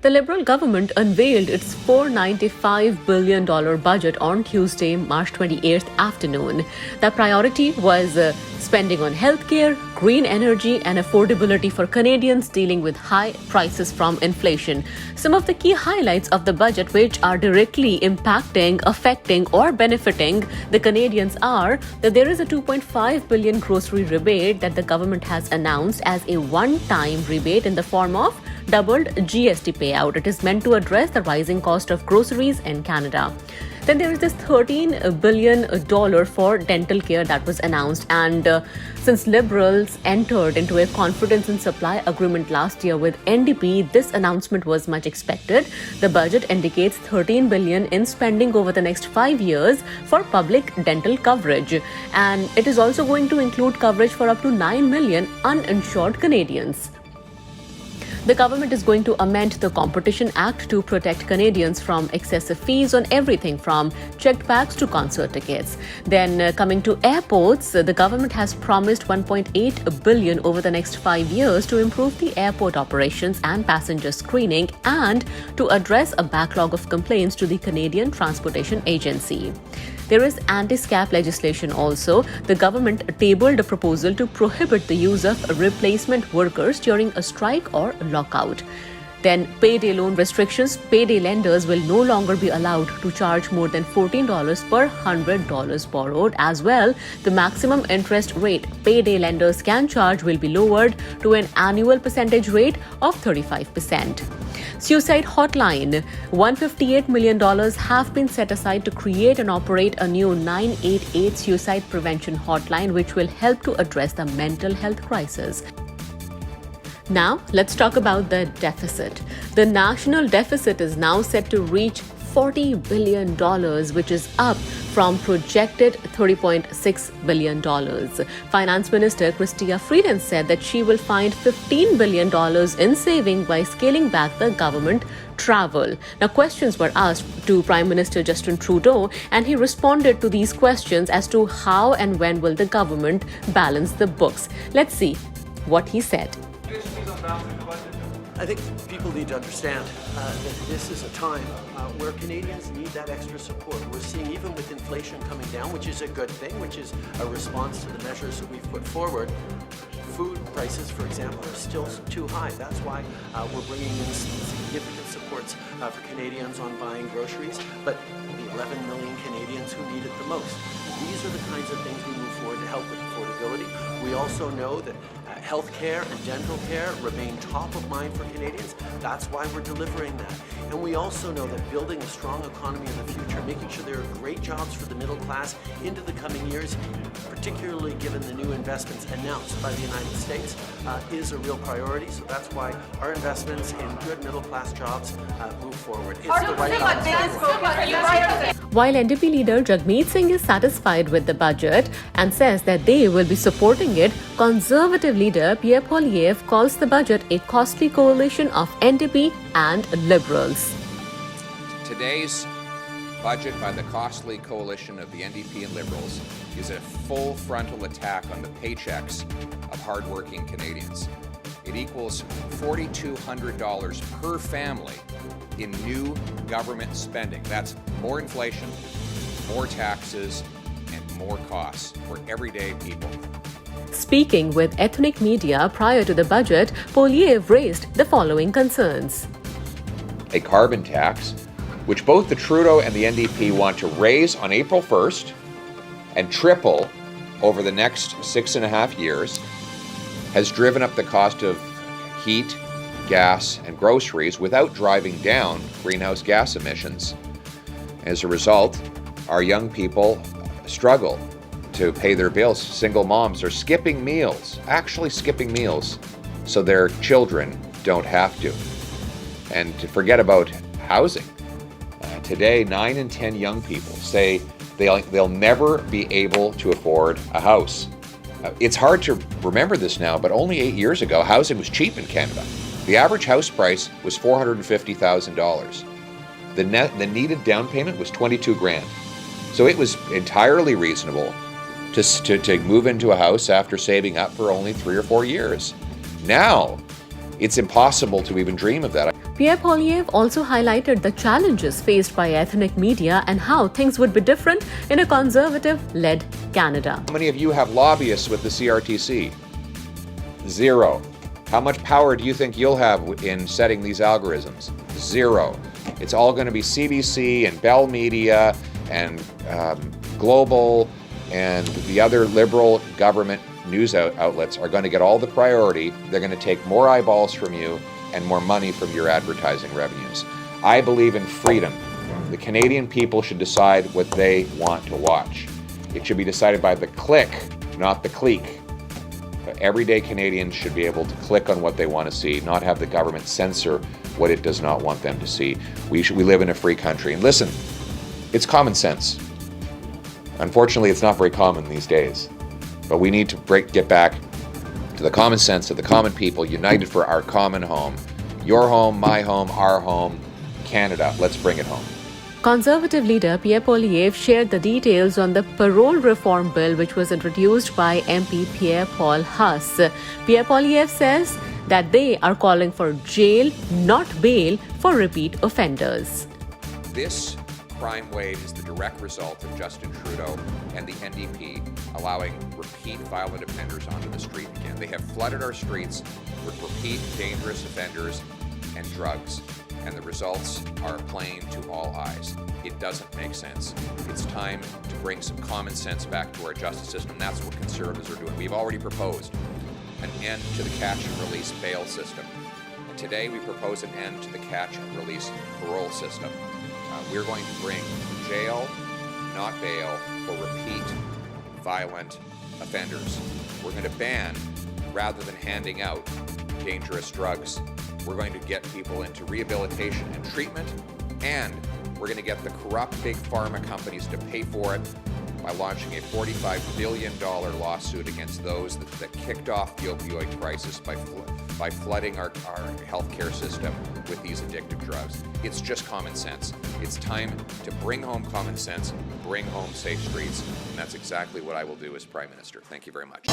The Liberal government unveiled its $495 billion budget on Tuesday, March 28th afternoon. The priority was spending on healthcare, green energy, and affordability for Canadians dealing with high prices from inflation. Some of the key highlights of the budget, which are directly impacting, affecting, or benefiting the Canadians, are that there is a $2.5 billion grocery rebate that the government has announced as a one-time rebate in the form of doubled GST payout. It is meant to address the rising cost of groceries in Canada. Then there is this $13 billion for dental care that was announced. And since Liberals entered into a confidence in supply agreement last year with NDP, this announcement was much expected. The budget indicates $13 billion in spending over the next 5 years for public dental coverage. And it is also going to include coverage for up to 9 million uninsured Canadians. The government is going to amend the Competition Act to protect Canadians from excessive fees on everything from checked bags to concert tickets. Then coming to airports, the government has promised $1.8 billion over the next 5 years to improve the airport operations and passenger screening and to address a backlog of complaints to the Canadian Transportation Agency. There is anti-scap legislation also. The government tabled a proposal to prohibit the use of replacement workers during a strike or lockout. Then payday loan restrictions. Payday lenders will no longer be allowed to charge more than $14 per $100 borrowed. As well, the maximum interest rate payday lenders can charge will be lowered to an annual percentage rate of 35%. Suicide hotline. $158 million have been set aside to create and operate a new 988 suicide prevention hotline, which will help to address the mental health crisis. Now, let's talk about the deficit. The national deficit is now set to reach $40 billion, which is up from projected $30.6 billion. Finance Minister Chrystia Freeland said that she will find $15 billion in saving by scaling back the government travel. Now, questions were asked to Prime Minister Justin Trudeau, and he responded to these questions as to how and when will the government balance the books. Let's see what he said. I think people need to understand that this is a time where Canadians need that extra support. We're seeing, even with inflation coming down, which is a good thing, which is a response to the measures that we've put forward, food prices, for example, are still too high. That's why we're bringing in significant supports for Canadians on buying groceries, but the 11 million Canadians who need it the most. These are the kinds of things we move forward to help with affordability. We also know that health care and dental care remain top of mind for Canadians. That's why we're delivering that. And we also know that building a strong economy in the future, making sure there are great jobs for the middle class into the coming years, particularly given the new investments announced by the United States, is a real priority. So that's why our investments in good middle class jobs move forward. It's the right balance. While NDP leader Jagmeet Singh is satisfied with the budget and says that they will be supporting it, Conservative leader Pierre Poilievre calls the budget a costly coalition of NDP and Liberals. Today's budget by the costly coalition of the NDP and Liberals is a full frontal attack on the paychecks of hardworking Canadians. It equals $4,200 per family in new government spending. That's more inflation, more taxes, and more costs for everyday people. Speaking with ethnic media prior to the budget, Poilievre raised the following concerns. A carbon tax, which both the Trudeau and the NDP want to raise on April 1st and triple over the next 6.5 years, has driven up the cost of heat, gas, and groceries without driving down greenhouse gas emissions. As a result, our young people struggle to pay their bills. Single moms are skipping meals, actually skipping meals, so their children don't have to. And to forget about housing. Today, 9 in 10 young people say they'll never be able to afford a house. It's hard to remember this now, but only 8 years ago, housing was cheap in Canada. The average house price was $450,000. The needed down payment was $22,000. So it was entirely reasonable to move into a house after saving up for only 3 or 4 years. Now, it's impossible to even dream of that. Pierre Poilievre also highlighted the challenges faced by ethnic media and how things would be different in a conservative-led Canada. How many of you have lobbyists with the CRTC? Zero. How much power do you think you'll have in setting these algorithms? Zero. It's all going to be CBC and Bell Media and Global and the other liberal government news outlets are going to get all the priority. They're going to take more eyeballs from you and more money from your advertising revenues. I believe in freedom. The Canadian people should decide what they want to watch. It should be decided by the click, not the clique. Everyday Canadians should be able to click on what they want to see, not have the government censor what it does not want them to see. We live in a free country. And listen, it's common sense. Unfortunately, it's not very common these days. But we need to get back to the common sense of the common people, united for our common home. Your home, my home, our home, Canada. Let's bring it home. Conservative leader Pierre Poilievre shared the details on the parole reform bill which was introduced by MP Pierre-Paul Huss. Pierre Poilievre says that they are calling for jail, not bail, for repeat offenders. This crime wave is the direct result of Justin Trudeau and the NDP allowing repeat violent offenders onto the street again. They have flooded our streets with repeat dangerous offenders and drugs, and the results are plain to all eyes. It doesn't make sense. It's time to bring some common sense back to our justice system, and that's what Conservatives are doing. We've already proposed an end to the catch and release bail system. And today we propose an end to the catch and release parole system. We're going to bring jail, not bail, for repeat violent offenders. We're going to ban, rather than handing out, dangerous drugs. We're going to get people into rehabilitation and treatment, and we're going to get the corrupt big pharma companies to pay for it by launching a $45 billion lawsuit against those that kicked off the opioid crisis by flooding our healthcare system with these addictive drugs. It's just common sense. It's time to bring home common sense, bring home safe streets, and that's exactly what I will do as Prime Minister. Thank you very much.